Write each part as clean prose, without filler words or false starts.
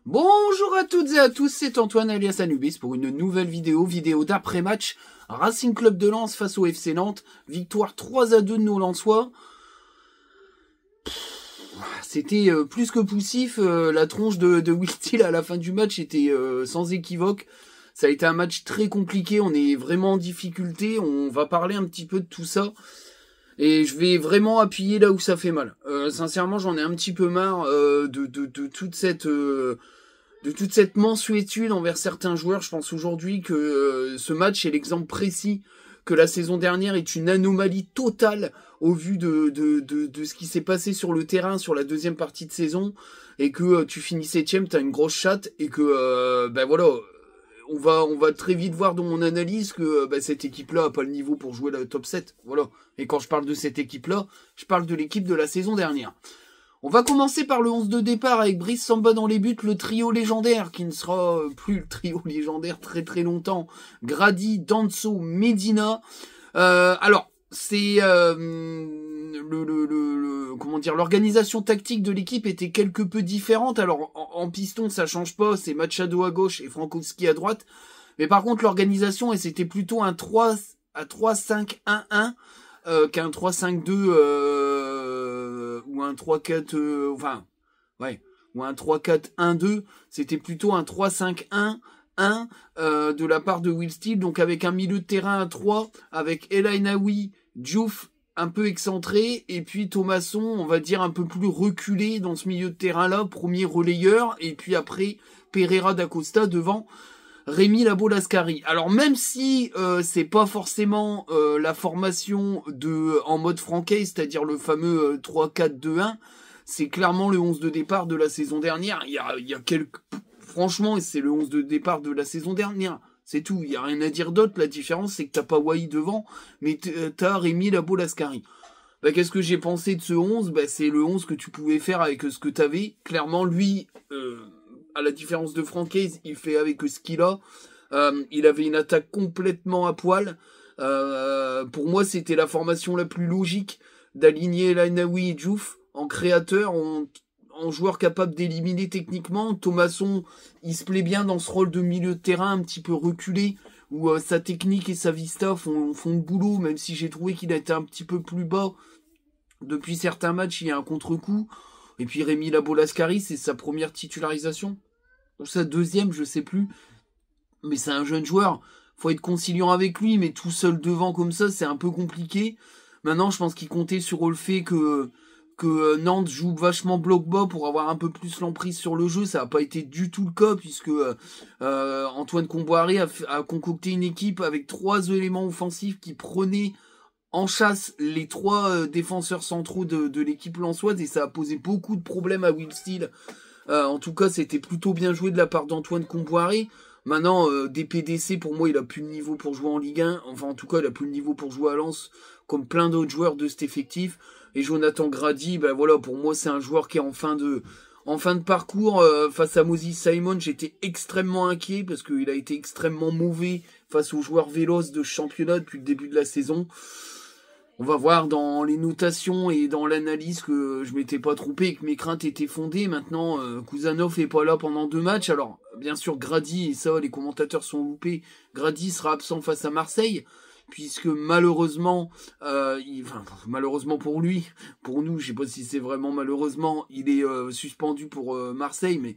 Bonjour à toutes et à tous, c'est Antoine alias Anubis pour une nouvelle vidéo d'après-match. Racing Club de Lens face au FC Nantes, victoire 3-2 de nos Lensois. C'était plus que poussif, la tronche de Will Steele à la fin du match était sans équivoque. Ça a été un match très compliqué, on est vraiment en difficulté, on va parler un petit peu de tout ça. Et je vais vraiment appuyer là où ça fait mal. Sincèrement, j'en ai un petit peu marre de toute cette mansuétude envers certains joueurs. Je pense aujourd'hui que ce match est l'exemple précis que la saison dernière est une anomalie totale au vu de ce qui s'est passé sur le terrain sur la deuxième partie de saison, et que tu finis 7ème, t'as une grosse chatte, et que on va très vite voir dans mon analyse que cette équipe-là a pas le niveau pour jouer le top 7. Voilà. Et quand je parle de cette équipe-là, je parle de l'équipe de la saison dernière. On va commencer par le 11 de départ avec Brice Samba dans les buts, le trio légendaire, qui ne sera plus le trio légendaire très très longtemps. Grady, Danso, Medina. Alors, c'est l'organisation tactique de l'équipe était quelque peu différente. Alors en piston ça change pas, c'est Machado à gauche et Frankowski à droite. Mais par contre l'organisation, c'était plutôt un 3-5-1-1 qu'un 3-5-2 ou un 3-4 ou un 3-4-1-2. C'était plutôt un 3-5-1 de la part de Will Steele, donc avec un milieu de terrain à 3, avec El Ainaoui, Diouf un peu excentré, et puis Thomasson, on va dire un peu plus reculé dans ce milieu de terrain-là, premier relayeur, et puis après Pereira da Costa devant Rémi Labo-Lascari. Alors même si c'est pas forcément la formation en mode Franquet, c'est-à-dire le fameux 3-4-2-1, c'est clairement le 11 de départ de la saison dernière. Il y a quelques... Franchement, c'est le 11 de départ de la saison dernière. C'est tout, il n'y a rien à dire d'autre. La différence, c'est que t'as pas Wai devant, mais t'as Rémi Labo-Lascari. Qu'est-ce que j'ai pensé de ce 11 ? C'est le 11 que tu pouvais faire avec ce que t'avais. Clairement, lui, à la différence de Francaise, il fait avec ce qu'il a. Il avait une attaque complètement à poil. Pour moi, c'était la formation la plus logique d'aligner Lainaoui et Diouf en créateur, en joueur capable d'éliminer techniquement. Thomasson, il se plaît bien dans ce rôle de milieu de terrain un petit peu reculé, où sa technique et sa vista font le boulot, même si j'ai trouvé qu'il a été un petit peu plus bas. Depuis certains matchs, il y a un contre-coup. Et puis Rémi Labo-Lascari, c'est sa première titularisation. Ou sa deuxième, je sais plus. Mais c'est un jeune joueur. Faut être conciliant avec lui, mais tout seul devant comme ça, c'est un peu compliqué. Maintenant, je pense qu'il comptait sur le fait que Nantes joue vachement bloc bas pour avoir un peu plus l'emprise sur le jeu. Ça n'a pas été du tout le cas, puisque Antoine Comboiré a concocté une équipe avec 3 éléments offensifs qui prenaient en chasse les 3 défenseurs centraux de l'équipe lensoise, et ça a posé beaucoup de problèmes à Will Steele. En tout cas, c'était plutôt bien joué de la part d'Antoine Comboiré. Maintenant, DPDC, pour moi, il a plus de niveau pour jouer en Ligue 1. Enfin, en tout cas, il a plus de niveau pour jouer à Lens, comme plein d'autres joueurs de cet effectif. Et Jonathan Grady, pour moi, c'est un joueur qui est en fin de parcours. Face à Moses Simon, j'étais extrêmement inquiet parce qu'il a été extrêmement mauvais face aux joueurs véloces de championnat depuis le début de la saison. On va voir dans les notations et dans l'analyse que je m'étais pas trompé et que mes craintes étaient fondées. Maintenant, Kuzanov est pas là pendant 2 matchs. Alors, bien sûr, Grady, et ça, les commentateurs sont loupés, Grady sera absent face à Marseille, puisque malheureusement, malheureusement pour lui, pour nous, je sais pas si c'est vraiment malheureusement, il est suspendu pour Marseille, mais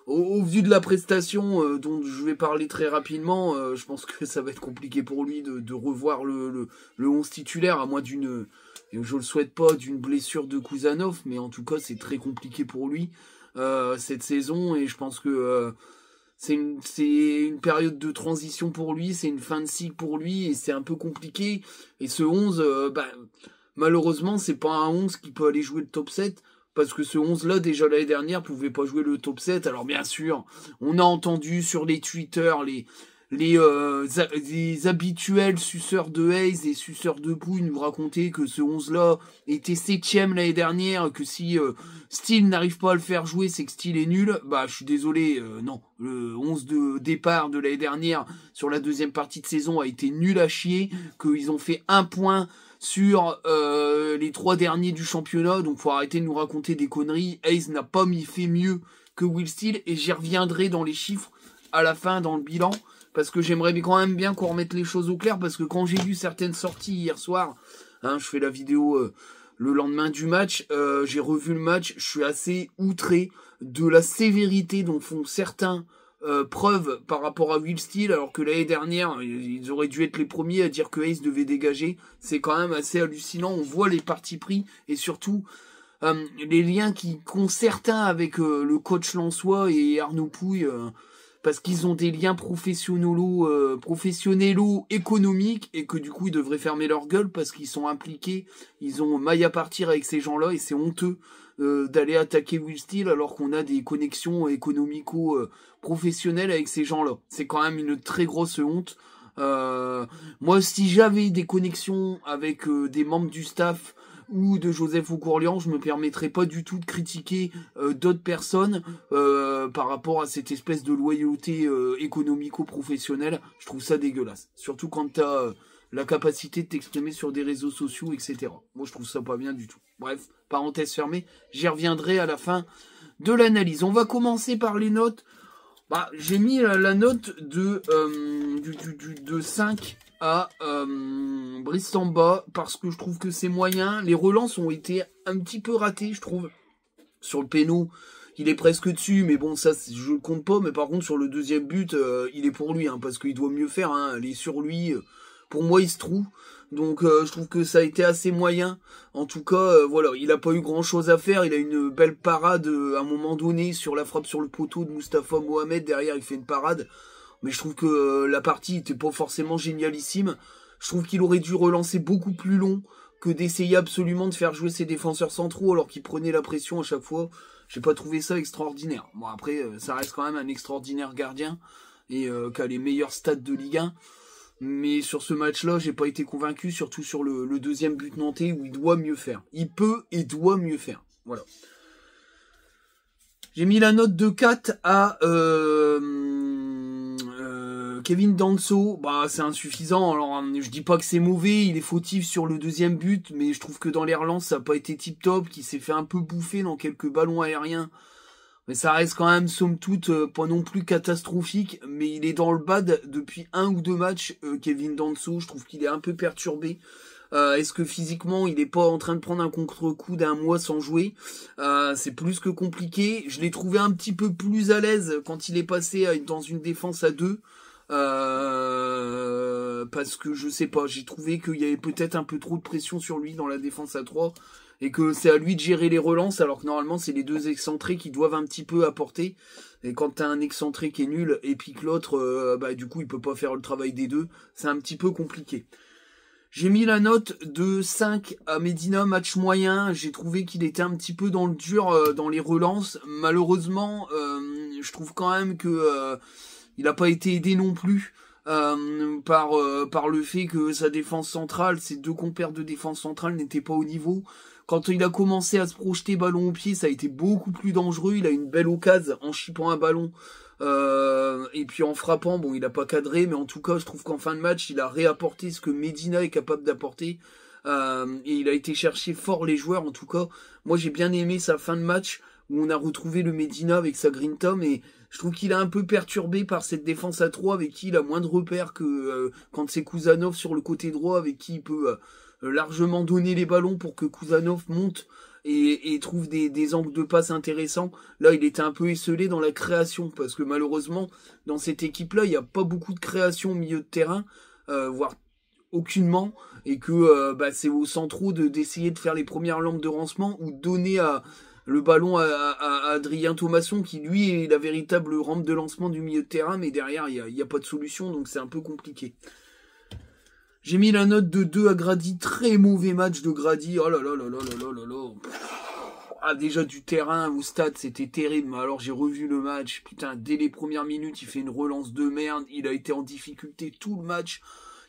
au vu de la prestation dont je vais parler très rapidement, je pense que ça va être compliqué pour lui de revoir le 11 titulaire, à moins d'une, je le souhaite pas, d'une blessure de Kuzanov, mais en tout cas c'est très compliqué pour lui cette saison, et je pense que c'est une période de transition pour lui, c'est une fin de cycle pour lui, et c'est un peu compliqué. Et ce 11, malheureusement, c'est pas un 11 qui peut aller jouer le top 7, parce que ce 11-là, déjà l'année dernière, pouvait pas jouer le top 7. Alors bien sûr, on a entendu sur les Twitter les habituels suceurs de Hayes et suceurs de Pouille nous raconter que ce 11-là était 7ème l'année dernière, que si Steele n'arrive pas à le faire jouer, c'est que Steele est nul. Je suis désolé, non. Le 11 de départ de l'année dernière sur la deuxième partie de saison a été nul à chier, qu'ils ont fait 1 point sur les 3 derniers du championnat, donc faut arrêter de nous raconter des conneries. Hayes n'a pas fait mieux que Will Steele, et j'y reviendrai dans les chiffres à la fin, dans le bilan, parce que j'aimerais quand même bien qu'on remette les choses au clair, parce que quand j'ai vu certaines sorties hier soir, hein, je fais la vidéo le lendemain du match, j'ai revu le match, je suis assez outré de la sévérité dont font certains preuve par rapport à Will Steele, alors que l'année dernière, ils auraient dû être les premiers à dire que Ace devait dégager. C'est quand même assez hallucinant. On voit les partis pris et surtout les liens qu'ont certains avec le coach Lançois et Arnaud Pouille, parce qu'ils ont des liens professionnels économiques et que du coup ils devraient fermer leur gueule parce qu'ils sont impliqués, ils ont maille à partir avec ces gens-là et c'est honteux d'aller attaquer Will Steele alors qu'on a des connexions économico-professionnelles avec ces gens-là. C'est quand même une très grosse honte. Moi, si j'avais des connexions avec des membres du staff ou de Joseph Ocourlian, je me permettrais pas du tout de critiquer d'autres personnes par rapport à cette espèce de loyauté économico-professionnelle. Je trouve ça dégueulasse. Surtout quand t'as la capacité de t'exprimer sur des réseaux sociaux, etc. Moi, je trouve ça pas bien du tout. Bref, parenthèse fermée, j'y reviendrai à la fin de l'analyse. On va commencer par les notes. J'ai mis la note de 5 à Brice Samba parce que je trouve que c'est moyen. Les relances ont été un petit peu ratées, je trouve. Sur le péno, il est presque dessus, mais bon, ça, je le compte pas. Mais par contre, sur le deuxième but, il est pour lui, hein, parce qu'il doit mieux faire. Hein, aller sur lui, pour moi, il se trouve. Donc, je trouve que ça a été assez moyen. En tout cas, voilà, il a pas eu grand-chose à faire. Il a une belle parade à un moment donné sur la frappe sur le poteau de Moustapha Mohamed. Derrière, il fait une parade. Mais je trouve que la partie était pas forcément génialissime. Je trouve qu'il aurait dû relancer beaucoup plus long que d'essayer absolument de faire jouer ses défenseurs centraux alors qu'il prenait la pression à chaque fois. J'ai pas trouvé ça extraordinaire. Bon, après, ça reste quand même un extraordinaire gardien et qui a les meilleurs stats de Ligue 1. Mais sur ce match-là, j'ai pas été convaincu, surtout sur le deuxième but nantais où il doit mieux faire. Il peut et doit mieux faire. Voilà. J'ai mis la note de 4 à Kevin Danso. C'est insuffisant. Alors, je dis pas que c'est mauvais, il est fautif sur le deuxième but, mais je trouve que dans les relances, ça a pas été tip-top, qu'il s'est fait un peu bouffer dans quelques ballons aériens. Mais ça reste quand même, somme toute, pas non plus catastrophique. Mais il est dans le bad depuis 1 ou 2 matchs, Kevin Danso. Je trouve qu'il est un peu perturbé. Est-ce que physiquement, il est pas en train de prendre un contre-coup d'un mois sans jouer? C'est plus que compliqué. Je l'ai trouvé un petit peu plus à l'aise quand il est passé dans une défense à 2. Parce que, je sais pas, j'ai trouvé qu'il y avait peut-être un peu trop de pression sur lui dans la défense à 3. Et que c'est à lui de gérer les relances, alors que normalement c'est les deux excentrés qui doivent un petit peu apporter. Et quand t'as un excentré qui est nul et puis que l'autre, du coup il peut pas faire le travail des deux, c'est un petit peu compliqué. J'ai mis la note de 5 à Medina, match moyen. J'ai trouvé qu'il était un petit peu dans le dur dans les relances. Malheureusement, je trouve quand même que il n'a pas été aidé non plus. Par le fait que sa défense centrale, ses deux compères de défense centrale n'étaient pas au niveau. Quand il a commencé à se projeter ballon au pied, ça a été beaucoup plus dangereux. Il a une belle occasion en chipant un ballon et puis en frappant. Bon, il a pas cadré, mais en tout cas, je trouve qu'en fin de match, il a réapporté ce que Medina est capable d'apporter. Et il a été chercher fort les joueurs. En tout cas, moi j'ai bien aimé sa fin de match où on a retrouvé le Medina avec sa Green Tom et je trouve qu'il est un peu perturbé par cette défense à 3 avec qui il a moins de repères que quand c'est Kouzanov sur le côté droit avec qui il peut largement donner les ballons pour que Kouzanov monte et trouve des angles de passe intéressants. Là, il était un peu esselé dans la création parce que malheureusement, dans cette équipe-là, il n'y a pas beaucoup de création au milieu de terrain, voire aucunement, et que c'est aux centraux d'essayer de faire les premières lampes de lancement ou donner le ballon à Adrien Thomasson qui lui est la véritable rampe de lancement du milieu de terrain, mais derrière il y a pas de solution, donc c'est un peu compliqué. J'ai mis la note de 2 à Grady, très mauvais match de Grady. Oh là là là là là là là là. Déjà du terrain au stade c'était terrible, mais alors j'ai revu le match, putain, dès les premières minutes il fait une relance de merde, il a été en difficulté tout le match,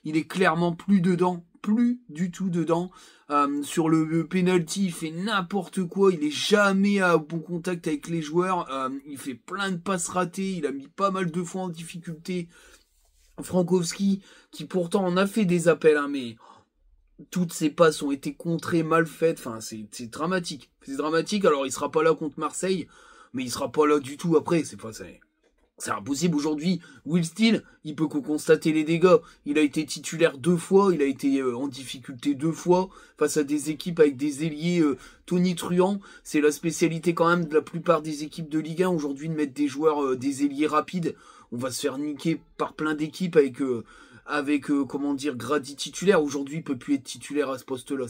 il est clairement plus dedans, plus du tout dedans. Sur le penalty, il fait n'importe quoi, il est jamais à bon contact avec les joueurs, il fait plein de passes ratées, il a mis pas mal de fois en difficulté Frankowski, qui pourtant en a fait des appels, hein, mais toutes ses passes ont été contrées, mal faites, enfin c'est dramatique. C'est dramatique, alors il sera pas là contre Marseille, mais il sera pas là du tout après. C'est impossible aujourd'hui. Will Steele, il peut que constater les dégâts. Il a été titulaire 2 fois, il a été en difficulté 2 fois face à des équipes avec des ailiers tonitruants. C'est la spécialité quand même de la plupart des équipes de Ligue 1 aujourd'hui de mettre des joueurs, des ailiers rapides. On va se faire niquer par plein d'équipes avec comment dire, Grady titulaire. Aujourd'hui, il peut plus être titulaire à ce poste-là.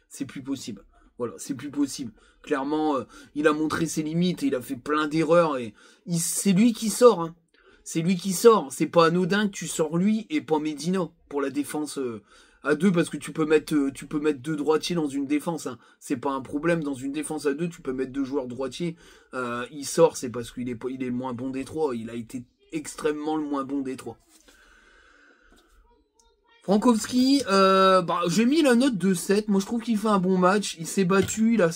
C'est plus possible. Voilà, c'est plus possible. Clairement, il a montré ses limites et il a fait plein d'erreurs et c'est lui qui sort. Hein. C'est lui qui sort. C'est pas anodin que tu sors lui et pas Medina pour la défense à 2 parce que tu peux mettre 2 droitiers dans une défense. Hein. C'est pas un problème dans une défense à 2. Tu peux mettre 2 joueurs droitiers. Il sort, c'est parce qu'il est le moins bon des 3. Il a été extrêmement le moins bon des 3. Frankowski, j'ai mis la note de 7. Moi, je trouve qu'il fait un bon match. Il s'est battu, il a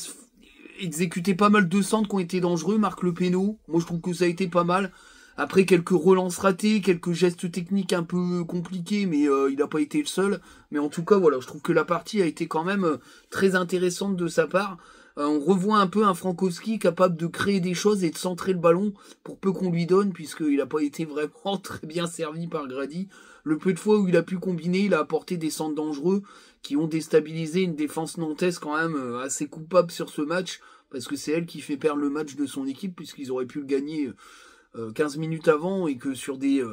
exécuté pas mal de centres qui ont été dangereux, marque le péno. Moi, je trouve que ça a été pas mal. Après, quelques relances ratées, quelques gestes techniques un peu compliqués, mais il n'a pas été le seul. Mais en tout cas, voilà, je trouve que la partie a été quand même très intéressante de sa part. On revoit un peu un Frankowski capable de créer des choses et de centrer le ballon pour peu qu'on lui donne, puisqu'il n'a pas été vraiment très bien servi par Grady. Le peu de fois où il a pu combiner, il a apporté des centres dangereux qui ont déstabilisé une défense nantaise quand même assez coupable sur ce match, parce que c'est elle qui fait perdre le match de son équipe, puisqu'ils auraient pu le gagner 15 minutes avant, et que sur des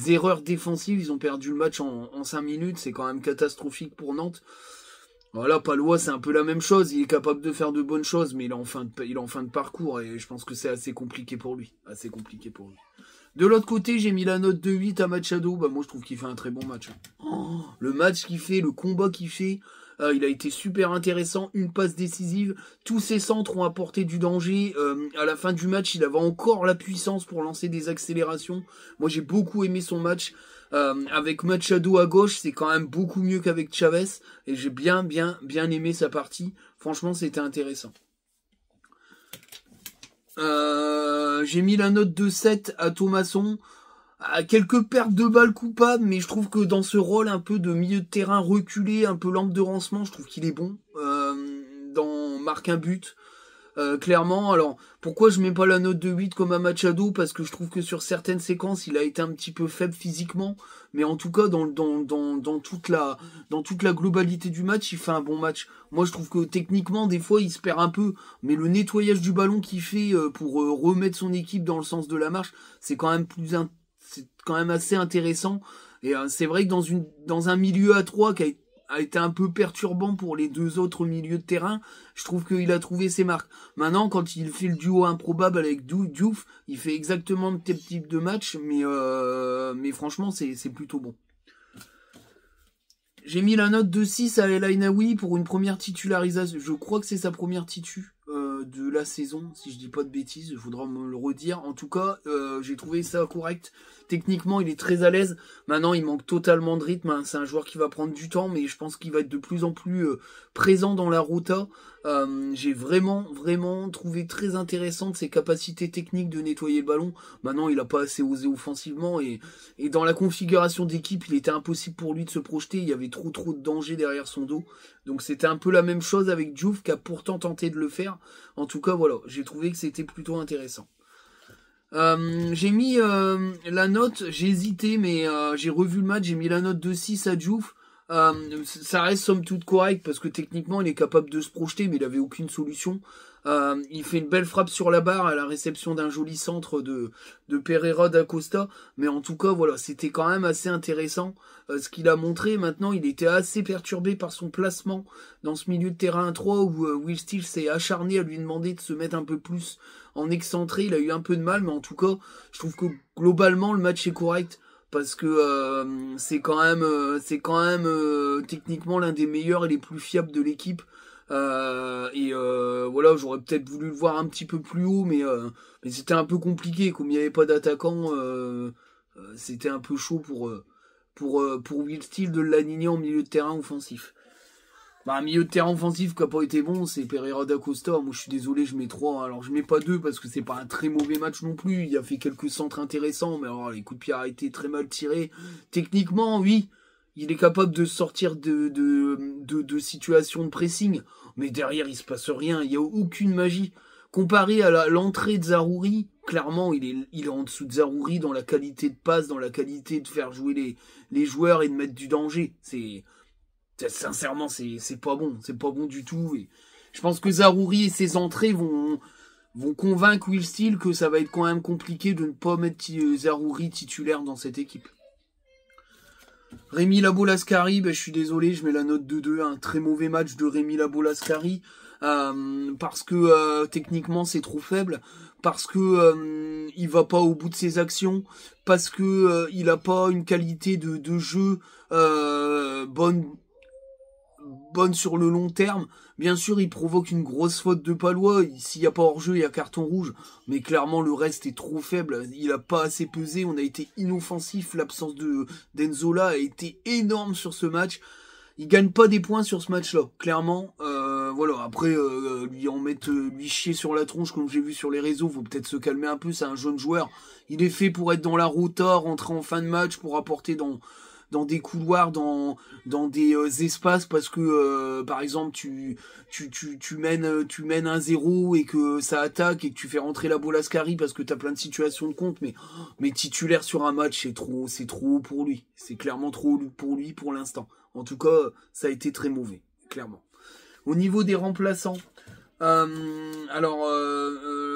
erreurs défensives, ils ont perdu le match en 5 minutes. C'est quand même catastrophique pour Nantes. Voilà, Palois, c'est un peu la même chose. Il est capable de faire de bonnes choses, mais il est en fin de parcours, et je pense que c'est assez compliqué pour lui. De l'autre côté, j'ai mis la note de 8 à Machado. Moi, je trouve qu'il fait un très bon match. Oh, le match qu'il fait, le combat qu'il fait, il a été super intéressant. Une passe décisive. Tous ses centres ont apporté du danger. À la fin du match, il avait encore la puissance pour lancer des accélérations. Moi, j'ai beaucoup aimé son match. Avec Machado à gauche, c'est quand même beaucoup mieux qu'avec Chavez. Et j'ai bien aimé sa partie. Franchement, c'était intéressant. J'ai mis la note de 7 à Thomasson. À quelques pertes de balles coupables, mais je trouve que dans ce rôle un peu de milieu de terrain reculé, un peu lampe de rancement, je trouve qu'il est bon. Dans marque un but. Clairement, alors pourquoi je mets pas la note de 8 comme à Machado? Parce que je trouve que sur certaines séquences il a été un petit peu faible physiquement, mais en tout cas dans toute la globalité du match, il fait un bon match. Moi je trouve que techniquement des fois il se perd un peu, mais le nettoyage du ballon qu'il fait pour remettre son équipe dans le sens de la marche, c'est quand même assez intéressant. Et c'est vrai que dans un milieu à 3 qui a été un peu perturbant pour les 2 autres milieux de terrain, je trouve qu'il a trouvé ses marques. Maintenant, quand il fait le duo improbable avec Diouf, il fait exactement le même type de match, mais franchement, c'est plutôt bon. J'ai mis la note de 6 à El Ainaoui pour une première titularisation. Je crois que c'est sa première de la saison, si je dis pas de bêtises, il faudra me le redire. En tout cas, j'ai trouvé ça correct. Techniquement, il est très à l'aise. Maintenant, il manque totalement de rythme. Hein. C'est un joueur qui va prendre du temps, mais je pense qu'il va être de plus en plus présent dans la rota. J'ai vraiment trouvé très intéressante ses capacités techniques de nettoyer le ballon. Maintenant, il a pas assez osé offensivement et dans la configuration d'équipe, il était impossible pour lui de se projeter. Il y avait trop de danger derrière son dos. Donc c'était un peu la même chose avec Diouf qui a pourtant tenté de le faire. En tout cas, voilà, j'ai trouvé que c'était plutôt intéressant. J'ai mis la note, j'ai hésité, mais j'ai revu le match, j'ai mis la note de 6 à Diouf. Ça reste somme toute correct parce que techniquement il est capable de se projeter, mais il avait aucune solution. Il fait une belle frappe sur la barre à la réception d'un joli centre de Pereira da Costa, mais en tout cas voilà, c'était quand même assez intéressant ce qu'il a montré. Maintenant il était assez perturbé par son placement dans ce milieu de terrain 3 où Will Steele s'est acharné à lui demander de se mettre un peu plus en excentré. Il a eu un peu de mal, mais en tout cas je trouve que globalement le match est correct. Parce que c'est quand même techniquement l'un des meilleurs et les plus fiables de l'équipe. Voilà, j'aurais peut-être voulu le voir un petit peu plus haut, mais c'était un peu compliqué. Comme il n'y avait pas d'attaquant, c'était un peu chaud pour Will Steele de l'aligner en milieu de terrain offensif. Un milieu de terrain offensif qui n'a pas été bon, c'est Pereira da Costa. Moi, je suis désolé, je mets 3. Alors, je mets pas 2 parce que c'est pas un très mauvais match non plus. Il a fait quelques centres intéressants, mais alors, les coups de pied arrêtés très mal tirés. Techniquement, oui, il est capable de sortir de situations de pressing. Mais derrière, il se passe rien. Il n'y a aucune magie. comparé à l'entrée de Zaroury, clairement, il est en dessous de Zaroury dans la qualité de passe, dans la qualité de faire jouer les joueurs et de mettre du danger. Sincèrement, c'est pas bon. C'est pas bon du tout. Et je pense que Zaroury et ses entrées vont convaincre Will Steele que ça va être quand même compliqué de ne pas mettre Zaroury titulaire dans cette équipe. Rémi Labo-Lascari, je suis désolé, je mets la note de 2, un très mauvais match de Rémi Labo-Lascari, parce que techniquement c'est trop faible, parce que il va pas au bout de ses actions, parce que il a pas une qualité de jeu bonne sur le long terme. Bien sûr, il provoque une grosse faute de Palois. S'il n'y a pas hors-jeu, il y a carton rouge. Mais clairement, le reste est trop faible. Il a pas assez pesé. On a été inoffensif. L'absence d'Enzola a été énorme sur ce match. Il gagne pas des points sur ce match-là. Clairement, voilà. Après, lui chier sur la tronche, comme j'ai vu sur les réseaux, faut peut-être se calmer un peu. C'est un jeune joueur. Il est fait pour être dans la rota, rentrer en fin de match, pour apporter dans des couloirs, dans des espaces, parce que par exemple tu mènes 1-0 et que ça attaque et que tu fais rentrer Labo-Lascari parce que t'as plein de situations de compte, mais titulaire sur un match, c'est trop haut pour lui. C'est clairement trop haut pour lui pour l'instant. En tout cas, ça a été très mauvais, clairement. Au niveau des remplaçants,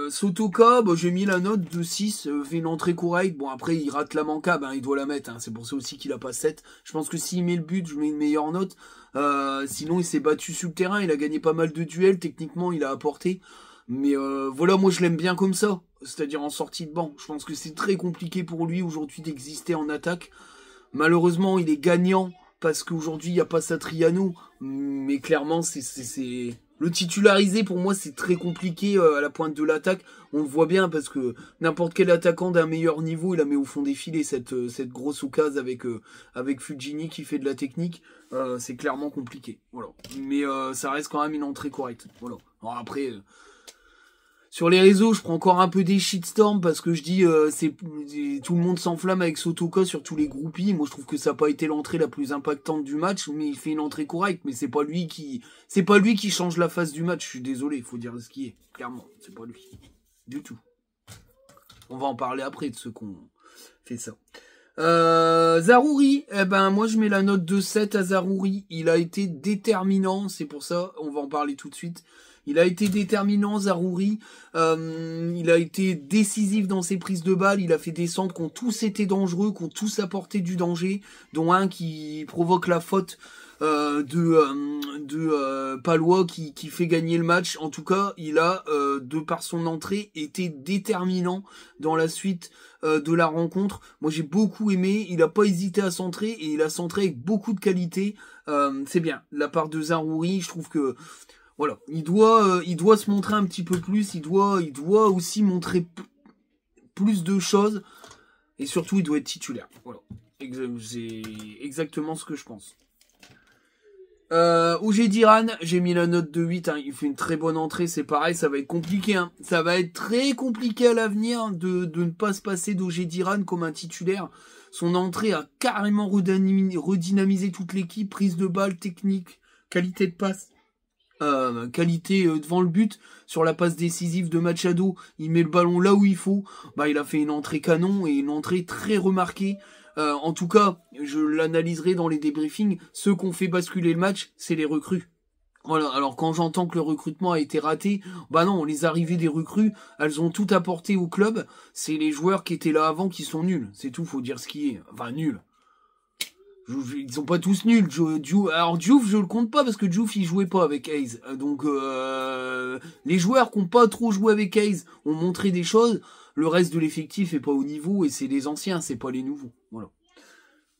Sotoka, j'ai mis la note de 6, fait une entrée correcte. Bon, après, il rate la manquable, il doit la mettre. C'est pour ça aussi qu'il a pas 7. Je pense que s'il met le but, je mets une meilleure note. Sinon, il s'est battu sur le terrain, il a gagné pas mal de duels. Techniquement, il a apporté. Mais voilà, moi, je l'aime bien comme ça. C'est-à-dire en sortie de banc. Je pense que c'est très compliqué pour lui aujourd'hui d'exister en attaque. Malheureusement, il est gagnant parce qu'aujourd'hui, il n'y a pas Satriano. Mais clairement, c'est le titulariser, pour moi, c'est très compliqué à la pointe de l'attaque. On le voit bien parce que n'importe quel attaquant d'un meilleur niveau, il la met au fond des filets, cette grosse occasion avec Fujini qui fait de la technique. C'est clairement compliqué. Voilà. Mais ça reste quand même une entrée correcte. Voilà. Alors après, sur les réseaux, je prends encore un peu des shitstorms parce que je dis tout le monde s'enflamme avec Sotoka sur tous les groupies. Moi, je trouve que ça n'a pas été l'entrée la plus impactante du match, mais il fait une entrée correcte. Mais c'est pas lui qui change la face du match. Je suis désolé, il faut dire ce qui est. Clairement, c'est pas lui du tout. On va en parler après de ceux qu'on fait ça. Zaroury, moi je mets la note de 7 à Zaroury. Il a été déterminant, c'est pour ça, on va en parler tout de suite. Il a été déterminant, Zaroury. Il a été décisif dans ses prises de balles. Il a fait des centres qui ont tous été dangereux, qui ont tous apporté du danger, dont un qui provoque la faute de Palois qui fait gagner le match. En tout cas, il a, de par son entrée, été déterminant dans la suite de la rencontre. Moi, j'ai beaucoup aimé. Il a pas hésité à centrer et il a centré avec beaucoup de qualité. C'est bien. La part de Zaroury, je trouve que voilà, il doit se montrer un petit peu plus. Il doit aussi montrer plus de choses et surtout, il doit être titulaire. Voilà, c'est exactement ce que je pense. OG Diran, j'ai mis la note de 8, il fait une très bonne entrée, c'est pareil, ça va être compliqué, ça va être très compliqué à l'avenir de ne pas se passer d'OG Diran comme un titulaire. Son entrée a carrément redynamisé toute l'équipe, prise de balle, technique, qualité de passe, qualité devant le but, sur la passe décisive de Machado, il met le ballon là où il faut, il a fait une entrée canon et une entrée très remarquée. En tout cas, je l'analyserai dans les débriefings. Ceux qui ont fait basculer le match, c'est les recrues. Voilà. Alors quand j'entends que le recrutement a été raté, non, les arrivées des recrues, elles ont tout apporté au club. C'est les joueurs qui étaient là avant qui sont nuls. C'est tout, faut dire ce qui est. Enfin, nuls. Ils sont pas tous nuls. Alors Diouf, je le compte pas parce que Diouf il jouait pas avec Hayes. Donc les joueurs qui ont pas trop joué avec Hayes ont montré des choses. Le reste de l'effectif est pas au niveau et c'est les anciens, c'est pas les nouveaux. Voilà.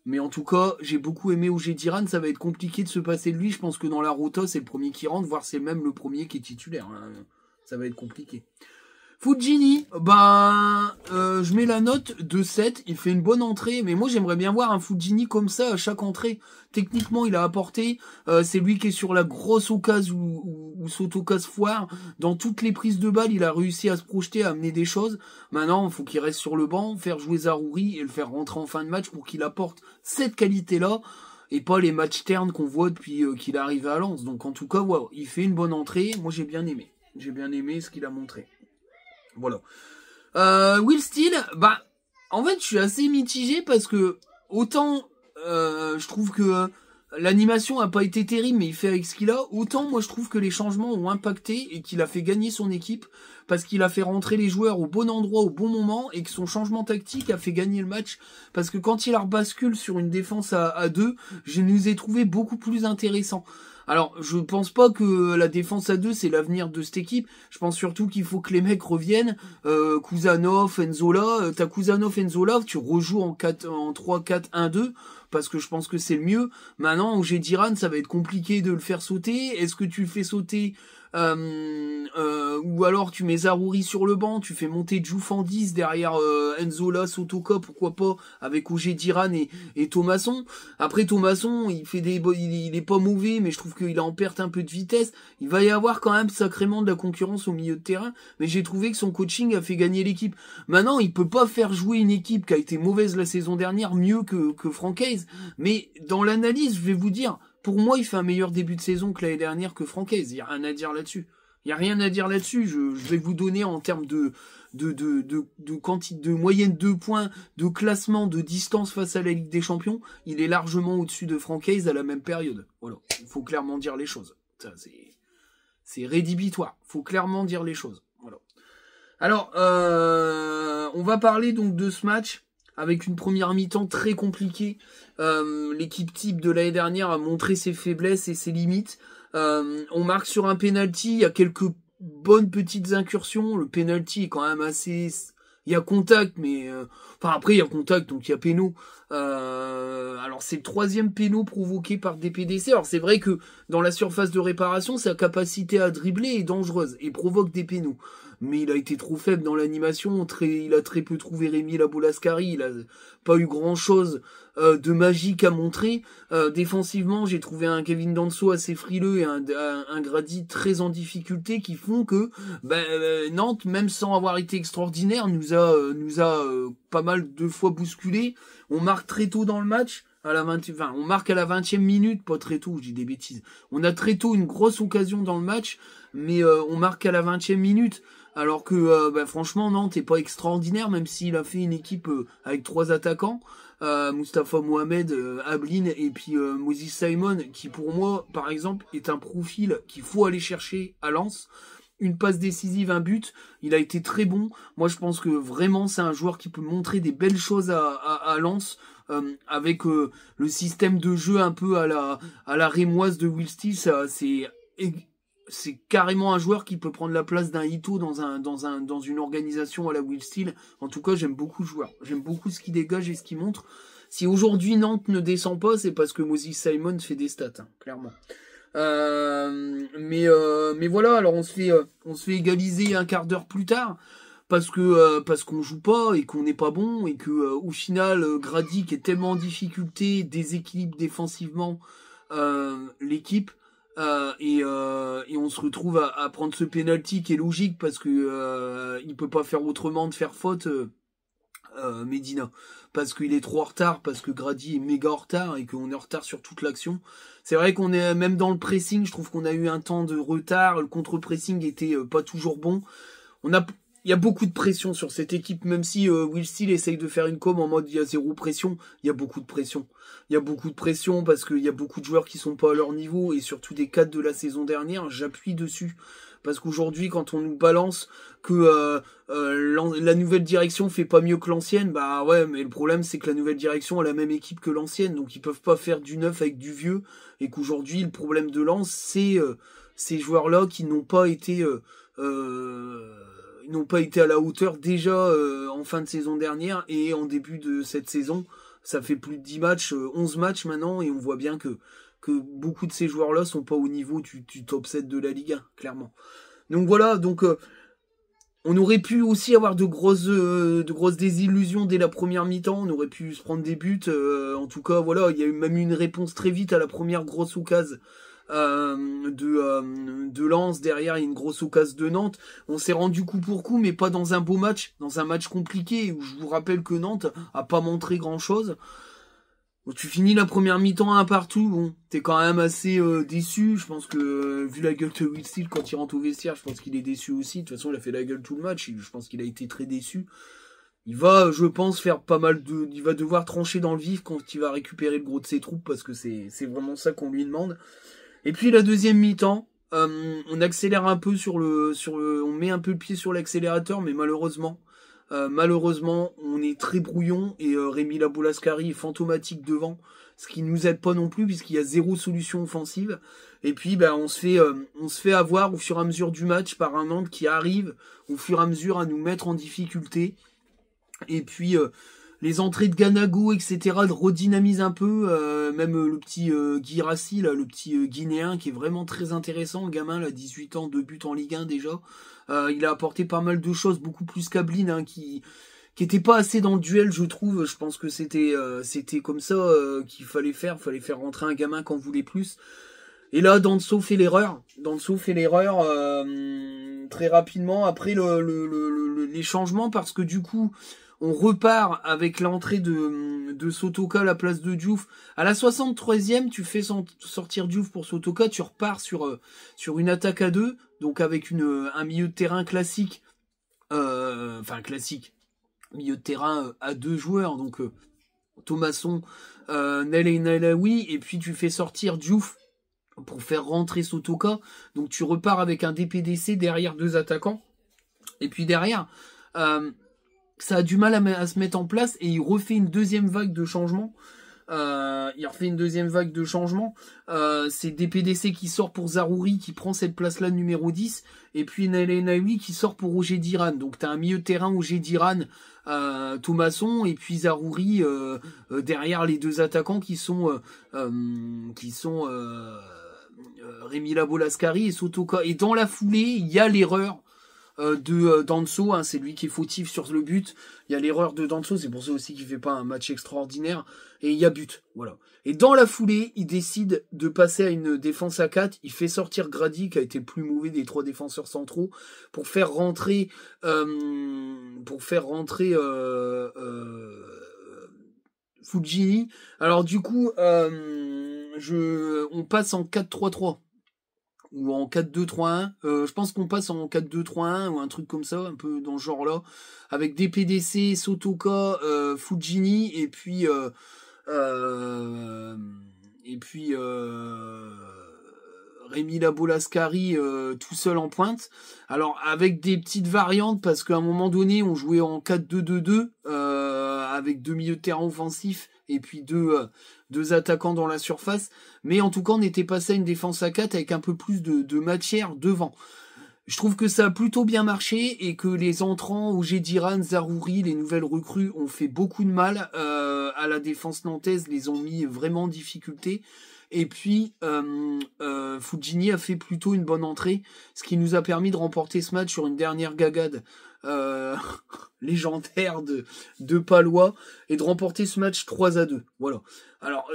Mais en tout cas, j'ai beaucoup aimé OG Diran. Ça va être compliqué de se passer de lui. Je pense que dans la rota, c'est le premier qui rentre, voire c'est même le premier qui est titulaire. Ça va être compliqué. Fujini, je mets la note de 7, il fait une bonne entrée, mais moi j'aimerais bien voir un Fujini comme ça à chaque entrée. Techniquement, il a apporté, c'est lui qui est sur la grosse occasion où Sotoka se foire. Dans toutes les prises de balles, il a réussi à se projeter, à amener des choses. Maintenant, il faut qu'il reste sur le banc, faire jouer Zaroury et le faire rentrer en fin de match pour qu'il apporte cette qualité-là et pas les matchs ternes qu'on voit depuis qu'il est arrivé à Lens. Donc en tout cas, il fait une bonne entrée, moi j'ai bien aimé. J'ai bien aimé ce qu'il a montré. Voilà. Will Steele, en fait, je suis assez mitigé parce que autant je trouve que l'animation a pas été terrible, mais il fait avec ce qu'il a. Autant moi je trouve que les changements ont impacté et qu'il a fait gagner son équipe parce qu'il a fait rentrer les joueurs au bon endroit au bon moment et que son changement tactique a fait gagner le match. Parce que quand il a rebascule sur une défense à 2, je nous ai trouvé beaucoup plus intéressants. Alors, je pense pas que la défense à 2 c'est l'avenir de cette équipe. Je pense surtout qu'il faut que les mecs reviennent. Kuzanov, Enzola, t'as Kuzanov, Enzola, tu rejoues en 3-4-1-2 parce que je pense que c'est le mieux. Maintenant, Ogé Diran, ça va être compliqué de le faire sauter. Est-ce que tu le fais sauter ou alors tu mets Zarouri sur le banc, tu fais monter Diouf en 10 derrière Enzola, Sotoka, pourquoi pas, avec Ogé Diran et Thomasson. Après Thomasson, il est pas mauvais, mais je trouve qu'il en perte un peu de vitesse. Il va y avoir quand même sacrément de la concurrence au milieu de terrain, mais j'ai trouvé que son coaching a fait gagner l'équipe. Maintenant, il peut pas faire jouer une équipe qui a été mauvaise la saison dernière mieux que Francaise, mais dans l'analyse, je vais vous dire, pour moi, il fait un meilleur début de saison que l'année dernière que Francaise. Il y a rien à dire là-dessus. Il y a rien à dire là-dessus. Je vais vous donner en termes de quantité, de moyenne de points, de classement, de distance face à la Ligue des Champions. Il est largement au-dessus de Francaise à la même période. Voilà. Il faut clairement dire les choses. Ça, c'est rédhibitoire. Il faut clairement dire les choses. Voilà. Alors, on va parler donc de ce match. Avec une première mi-temps très compliquée. L'équipe type de l'année dernière a montré ses faiblesses et ses limites. On marque sur un penalty, il y a quelques bonnes petites incursions. Le penalty est quand même assez... Il y a contact, mais... après, il y a contact, donc il y a péno. Alors, c'est le 3e péno provoqué par DPDC. Alors, c'est vrai que dans la surface de réparation, sa capacité à dribbler est dangereuse et provoque des pénaux. Mais il a été trop faible dans l'animation, il a très peu trouvé Rémi Labolascari, il a pas eu grand chose de magique à montrer. Défensivement, j'ai trouvé un Kevin Danso assez frileux et un Grady très en difficulté qui font que Nantes, même sans avoir été extraordinaire, nous a pas mal de fois bousculé. On marque très tôt dans le match. On marque à la 20e minute, pas très tôt, je dis des bêtises. On a très tôt une grosse occasion dans le match, mais on marque à la 20e minute. Alors que franchement Nantes est pas extraordinaire, même s'il a fait une équipe avec 3 attaquants, Moustapha Mohamed, Ablin et puis Moses Simon, qui pour moi par exemple est un profil qu'il faut aller chercher à Lens. Une passe décisive, un but, il a été très bon. Moi je pense que vraiment c'est un joueur qui peut montrer des belles choses à Lens. Avec le système de jeu un peu à la rémoise de Will Steele, c'est carrément un joueur qui peut prendre la place d'un Ito dans une organisation à la Will Steele. En tout cas, j'aime beaucoup le joueur. J'aime beaucoup ce qu'il dégage et ce qu'il montre. Si aujourd'hui Nantes ne descend pas, c'est parce que Moses Simon fait des stats, clairement. Mais voilà, alors on se fait égaliser un quart d'heure plus tard. Parce qu'on joue pas et qu'on n'est pas bon et que au final Grady qui est tellement en difficulté déséquilibre défensivement l'équipe et on se retrouve à prendre ce penalty qui est logique parce que il peut pas faire autrement de faire faute Medina parce qu'il est trop en retard, parce que Grady est méga en retard et qu'on est en retard sur toute l'action. C'est vrai qu'on est même dans le pressing, je trouve qu'on a eu un temps de retard, le contre-pressing était pas toujours bon. Il y a beaucoup de pression sur cette équipe, même si Will Steele essaye de faire une com en mode il y a zéro pression, il y a beaucoup de pression. Il y a beaucoup de pression parce qu'il y a beaucoup de joueurs qui sont pas à leur niveau et surtout des cadres de la saison dernière, j'appuie dessus. Parce qu'aujourd'hui, quand on nous balance que la nouvelle direction fait pas mieux que l'ancienne, bah ouais, mais le problème c'est que la nouvelle direction a la même équipe que l'ancienne, donc ils peuvent pas faire du neuf avec du vieux, et qu'aujourd'hui le problème de Lens, c'est ces joueurs-là qui n'ont pas été à la hauteur déjà en fin de saison dernière et en début de cette saison. Ça fait plus de 10 matchs, 11 matchs maintenant, et on voit bien que beaucoup de ces joueurs-là sont pas au niveau du top 7 de la Ligue 1, clairement. Donc voilà, on aurait pu aussi avoir de grosses désillusions dès la première mi-temps, on aurait pu se prendre des buts, en tout cas voilà, il y a eu même une réponse très vite à la première grosse occasion de Lens. Derrière il y a une grosse occasion de Nantes, on s'est rendu coup pour coup mais pas dans un beau match, dans un match compliqué où je vous rappelle que Nantes a pas montré grand chose. Bon, tu finis la première mi-temps un partout, bon, t'es quand même assez déçu. Je pense que, vu la gueule de Will Steele quand il rentre au vestiaire, je pense qu'il est déçu aussi. De toute façon, il a fait la gueule tout le match. Je pense qu'il a été très déçu. Il va, je pense, faire pas mal de... Il va devoir trancher dans le vif quand il va récupérer le gros de ses troupes, parce que c'est vraiment ça qu'on lui demande. Et puis la deuxième mi-temps, on accélère un peu on met un peu le pied sur l'accélérateur, mais malheureusement, on est très brouillon et Rémi Labolascari est fantomatique devant, ce qui nous aide pas non plus puisqu'il y a zéro solution offensive. Et puis, on se fait avoir au fur et à mesure du match par un Nantes qui arrive au fur et à mesure à nous mettre en difficulté. Et puis les entrées de Ganago, etc. redynamisent un peu, même le petit Guirassi, là, le petit Guinéen, qui est vraiment très intéressant, le gamin, là, 18 ans, 2 buts en Ligue 1 déjà. Il a apporté pas mal de choses, beaucoup plus qu'Ablin, hein, qui était pas assez dans le duel, je trouve. Je pense que c'était comme ça qu'il fallait faire rentrer un gamin qu'on voulait plus. Et là, Danso fait l'erreur. Très rapidement après les changements, parce que du coup, on repart avec l'entrée de Sotoka à la place de Diouf. À la 63e, tu fais sortir Diouf pour Sotoka, tu repars sur une attaque à 2, donc avec un milieu de terrain classique. Milieu de terrain à 2 joueurs, donc Thomasson, Nel et Nelawi, et puis tu fais sortir Diouf pour faire rentrer Sotoka. Donc tu repars avec un DPDC derrière 2 attaquants. Et puis derrière, ça a du mal à se mettre en place et il refait une deuxième vague de changement. C'est DPDC qui sort pour Zarouri, qui prend cette place-là numéro 10, et puis Nelenaoui qui sort pour Roger Diran. Donc t'as un milieu de terrain Roger Diran, Thomasson, et puis Zarouri derrière les 2 attaquants qui sont Rémi Labolascari et Sotoka. Et dans la foulée, il y a l'erreur de Danso, hein, c'est lui qui est fautif sur le but. Il y a l'erreur de Danso, c'est pour ça aussi qu'il fait pas un match extraordinaire. Et il y a but, voilà. Et dans la foulée, il décide de passer à une défense à 4. Il fait sortir Grady, qui a été le plus mauvais des 3 défenseurs centraux, pour faire rentrer Fujini. Alors du coup, on passe en 4-3-3. Ou en 4-2-3-1. Je pense qu'on passe en 4-2-3-1 ou un truc comme ça, un peu dans ce genre-là, avec DPDC, Sotoka, Fujini, et puis Rémi Labolascari tout seul en pointe. Alors avec des petites variantes, parce qu'à un moment donné, on jouait en 4-2-2-2 avec 2 milieux de terrain offensifs et puis deux attaquants dans la surface. Mais en tout cas, on était passé à une défense à 4 avec un peu plus de matière devant. Je trouve que ça a plutôt bien marché et que les entrants, Oger Diran, Zarouri, les nouvelles recrues, ont fait beaucoup de mal à la défense nantaise, les ont mis vraiment en difficulté. Et puis, Fujini a fait plutôt une bonne entrée, ce qui nous a permis de remporter ce match sur une dernière gagade légendaire de Palois et de remporter ce match 3-2. Voilà. Alors,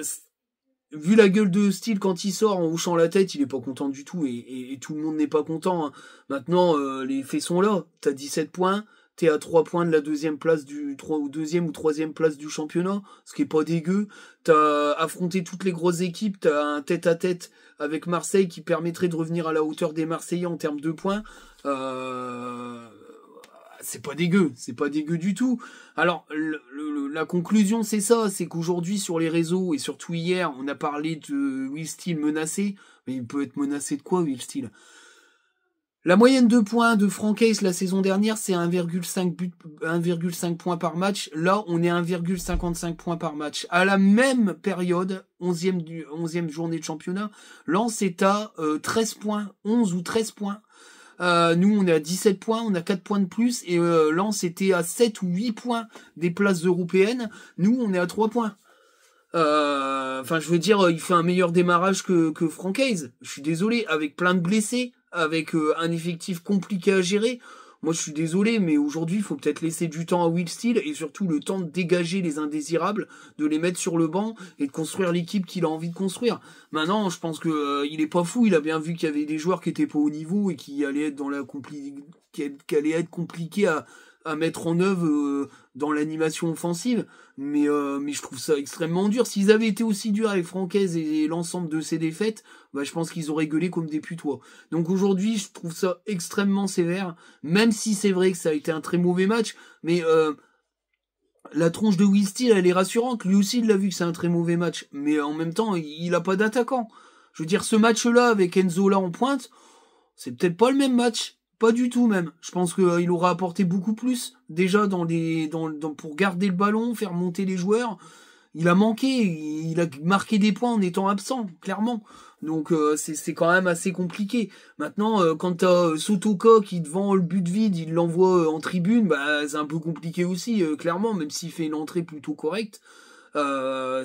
vu la gueule de Steele quand il sort en hochant la tête, il est pas content du tout et tout le monde n'est pas content. Hein. Maintenant, les faits sont là. T'as 17 points. T'es à 3 points de la deuxième ou troisième place du championnat, ce qui est pas dégueu. T'as affronté toutes les grosses équipes, t'as un tête-à-tête avec Marseille qui permettrait de revenir à la hauteur des Marseillais en termes de points. C'est pas dégueu du tout. Alors, la conclusion, c'est ça, c'est qu'aujourd'hui, sur les réseaux, et surtout hier, on a parlé de Will Steele menacé, mais il peut être menacé de quoi, Will Steele ? La moyenne de points de Francaise la saison dernière, c'est 1,5 points par match. Là, on est 1,55 points par match. À la même période, 11e journée de championnat, Lens est à 13 points, 11 ou 13 points. Nous, on est à 17 points, on a 4 points de plus, et Lens était à 7 ou 8 points des places européennes. Nous, on est à 3 points. Je veux dire, il fait un meilleur démarrage que Francaise. Je suis désolé, avec plein de blessés, avec un effectif compliqué à gérer. Moi, je suis désolé, mais aujourd'hui, il faut peut-être laisser du temps à Will Steele et surtout le temps de dégager les indésirables, de les mettre sur le banc et de construire l'équipe qu'il a envie de construire. Maintenant, je pense que il est pas fou. Il a bien vu qu'il y avait des joueurs qui étaient pas au niveau et qui allaient être qui allaient être compliqués à mettre en œuvre dans l'animation offensive, mais je trouve ça extrêmement dur. S'ils avaient été aussi durs avec Francaise et l'ensemble de ces défaites, bah je pense qu'ils auraient gueulé comme des putois. Donc aujourd'hui, je trouve ça extrêmement sévère, même si c'est vrai que ça a été un très mauvais match, mais la tronche de Will Steele, elle est rassurante. Lui aussi, il l'a vu que c'est un très mauvais match, mais en même temps, il a pas d'attaquant. Je veux dire, ce match-là avec Enzo là en pointe, c'est peut-être pas le même match. Pas du tout même. Je pense qu'il aura apporté beaucoup plus déjà pour garder le ballon, faire monter les joueurs. Il a manqué, il a marqué des points en étant absent, clairement. Donc c'est quand même assez compliqué. Maintenant, quand t'as Sotoka qui devant le but vide, il l'envoie en tribune, bah c'est un peu compliqué aussi, clairement, même s'il fait une entrée plutôt correcte. Voilà,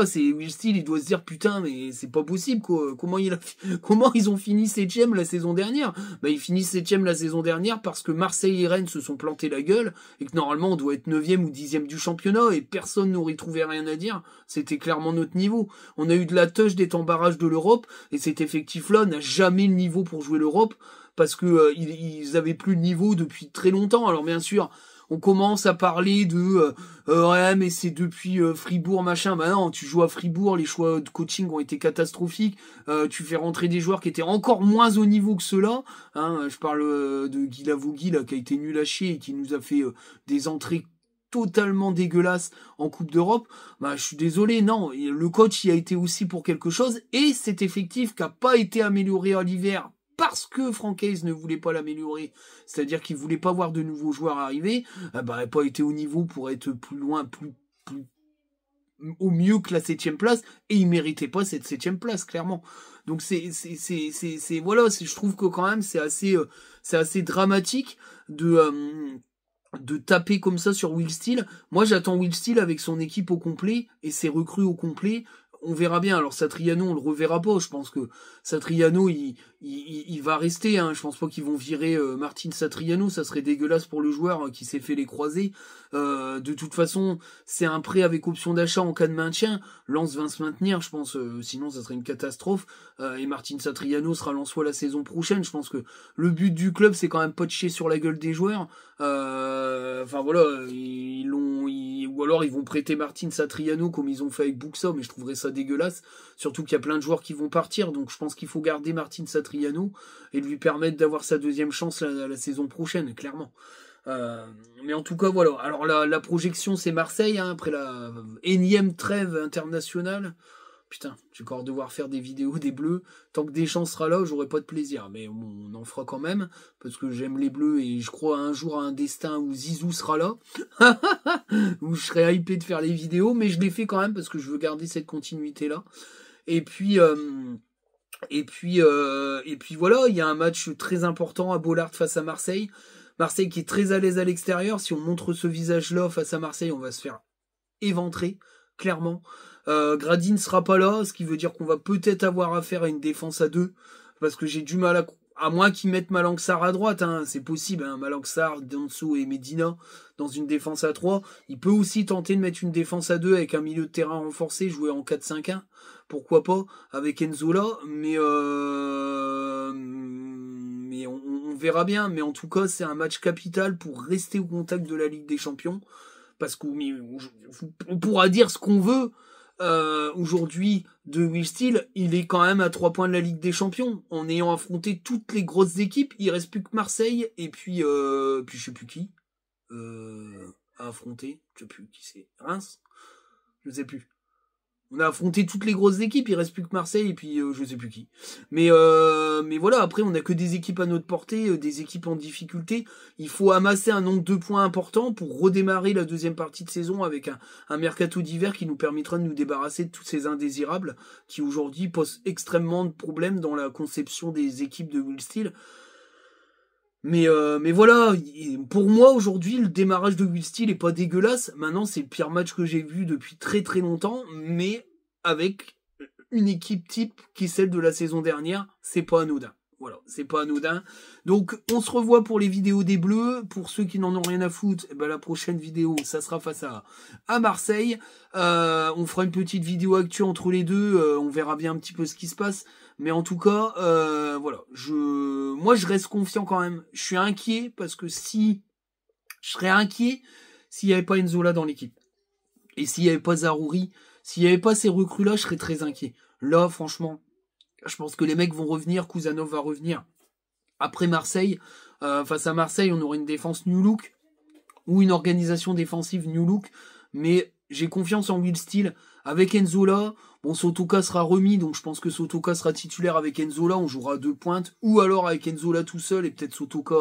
c'est Will Steele, il doit se dire putain mais c'est pas possible quoi. Comment ils ont fini 7ème la saison dernière? Bah ils finissent 7ème la saison dernière parce que Marseille et Rennes se sont plantés la gueule et que normalement on doit être 9ème ou 10ème du championnat et personne n'aurait trouvé rien à dire. C'était clairement notre niveau. On a eu de la touche d'être en barrage de l'Europe et cet effectif là n'a jamais le niveau pour jouer l'Europe parce que ils avaient plus le niveau depuis très longtemps. Alors bien sûr, on commence à parler de ouais mais c'est depuis Fribourg machin. Bah non, tu joues à Fribourg, les choix de coaching ont été catastrophiques. Tu fais rentrer des joueurs qui étaient encore moins au niveau que ceux-là. Hein, je parle de Guy Lavogui là qui a été nul à chier et qui nous a fait des entrées totalement dégueulasses en Coupe d'Europe. Bah je suis désolé, non, le coach y a été aussi pour quelque chose et cet effectif qui a pas été amélioré à l'hiver parce que Francaise ne voulait pas l'améliorer, c'est-à-dire qu'il voulait pas voir de nouveaux joueurs arriver, bah, n'a pas été au niveau pour être plus loin, plus au mieux que la 7ème place, et il méritait pas cette 7ème place, clairement. Donc voilà, je trouve que quand même c'est assez dramatique de taper comme ça sur Will Steele. Moi, j'attends Will Steele avec son équipe au complet et ses recrues au complet. On verra bien. Alors Satriano, on le reverra pas. Je pense que Satriano, il va rester. Hein. Je pense pas qu'ils vont virer Martin Satriano. Ça serait dégueulasse pour le joueur qui s'est fait les croiser. De toute façon, c'est un prêt avec option d'achat en cas de maintien. Lens va se maintenir, je pense. Sinon, ça serait une catastrophe. Et Martin Satriano sera Lensois la saison prochaine. Je pense que le but du club, c'est quand même pas de chier sur la gueule des joueurs. Enfin voilà, ou alors ils vont prêter Martin Satriano comme ils ont fait avec Buxa, mais je trouverais ça dégueulasse. Surtout qu'il y a plein de joueurs qui vont partir, donc je pense qu'il faut garder Martin Satriano et lui permettre d'avoir sa deuxième chance la saison prochaine, clairement. Mais en tout cas voilà. Alors la projection c'est Marseille hein, après la énième trêve internationale. Putain, je vais encore devoir faire des vidéos des Bleus. Tant que Deschamps sera là, j'aurai pas de plaisir. Mais on en fera quand même, parce que j'aime les Bleus et je crois un jour à un destin où Zizou sera là. Où je serai hypé de faire les vidéos, mais je les fais quand même parce que je veux garder cette continuité-là. Et puis voilà, il y a un match très important à Bollaert face à Marseille. Marseille qui est très à l'aise à l'extérieur. Si on montre ce visage-là face à Marseille, on va se faire éventrer, clairement. Gradin sera pas là, ce qui veut dire qu'on va peut-être avoir affaire à une défense à 2, parce que j'ai du mal à moins qu'ils mettent Malang Sarr à droite, hein, c'est possible, hein, Malang Sarr, Danso et Medina dans une défense à 3. Il peut aussi tenter de mettre une défense à 2 avec un milieu de terrain renforcé, jouer en 4-5-1, pourquoi pas, avec Enzo là, mais on verra bien, mais en tout cas c'est un match capital pour rester au contact de la Ligue des Champions, parce qu'on pourra dire ce qu'on veut, aujourd'hui de Will Steele, il est quand même à 3 points de la Ligue des Champions en ayant affronté toutes les grosses équipes. Il reste plus que Marseille et puis je sais plus qui à affronter, je sais plus qui c'est, Reims, je sais plus. On a affronté toutes les grosses équipes, il reste plus que Marseille et puis je sais plus qui. Mais voilà, après on a que des équipes à notre portée, des équipes en difficulté. Il faut amasser un nombre de points importants pour redémarrer la deuxième partie de saison avec un mercato d'hiver qui nous permettra de nous débarrasser de tous ces indésirables qui aujourd'hui posent extrêmement de problèmes dans la conception des équipes de Will Steele. Mais voilà, pour moi aujourd'hui le démarrage de Will Steele est pas dégueulasse. Maintenant c'est le pire match que j'ai vu depuis très très longtemps, mais avec une équipe type qui est celle de la saison dernière, c'est pas anodin. Voilà, c'est pas anodin. Donc on se revoit pour les vidéos des Bleus. Pour ceux qui n'en ont rien à foutre, la prochaine vidéo ça sera face à Marseille. On fera une petite vidéo actu entre les deux. On verra bien un petit peu ce qui se passe. Mais en tout cas, voilà, moi je reste confiant quand même. Je suis inquiet parce que si Je serais inquiet s'il n'y avait pas Enzola dans l'équipe. Et s'il n'y avait pas Zaroury, s'il n'y avait pas ces recrues-là, je serais très inquiet. Là, franchement, je pense que les mecs vont revenir, Kuzanov va revenir. Après Marseille, face à Marseille, on aura une défense new look ou une organisation défensive new look, mais j'ai confiance en Will Steele avec Enzola. Bon, Sotoka sera remis, donc je pense que Sotoka sera titulaire avec Enzola, on jouera à 2 pointes, ou alors avec Enzola tout seul et peut-être Sotoka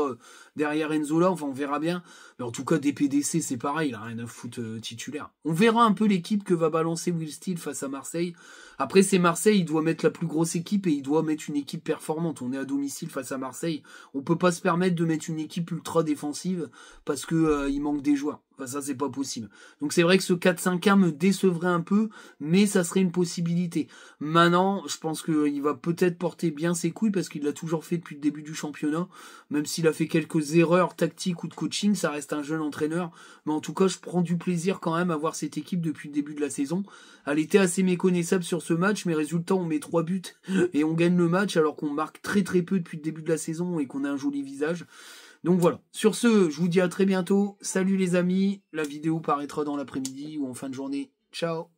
derrière Enzola, enfin on verra bien. Mais en tout cas, DPDC, c'est pareil, il a rien à foutre titulaire. On verra un peu l'équipe que va balancer Will Steele face à Marseille. Après, c'est Marseille, il doit mettre la plus grosse équipe et il doit mettre une équipe performante. On est à domicile face à Marseille. On peut pas se permettre de mettre une équipe ultra défensive parce que il manque des joueurs. Enfin, ça, c'est pas possible. Donc c'est vrai que ce 4-5-1 me décevrait un peu, mais ça serait une possibilité. Maintenant, je pense qu'il va peut-être porter bien ses couilles parce qu'il l'a toujours fait depuis le début du championnat. Même s'il a fait quelques erreurs tactiques ou de coaching, ça reste un jeune entraîneur. Mais en tout cas, je prends du plaisir quand même à voir cette équipe depuis le début de la saison. Elle était assez méconnaissable sur ce match, mais résultat, on met 3 buts et on gagne le match alors qu'on marque très très peu depuis le début de la saison et qu'on a un joli visage. Donc voilà, sur ce, je vous dis à très bientôt. Salut les amis, la vidéo paraîtra dans l'après-midi ou en fin de journée. Ciao.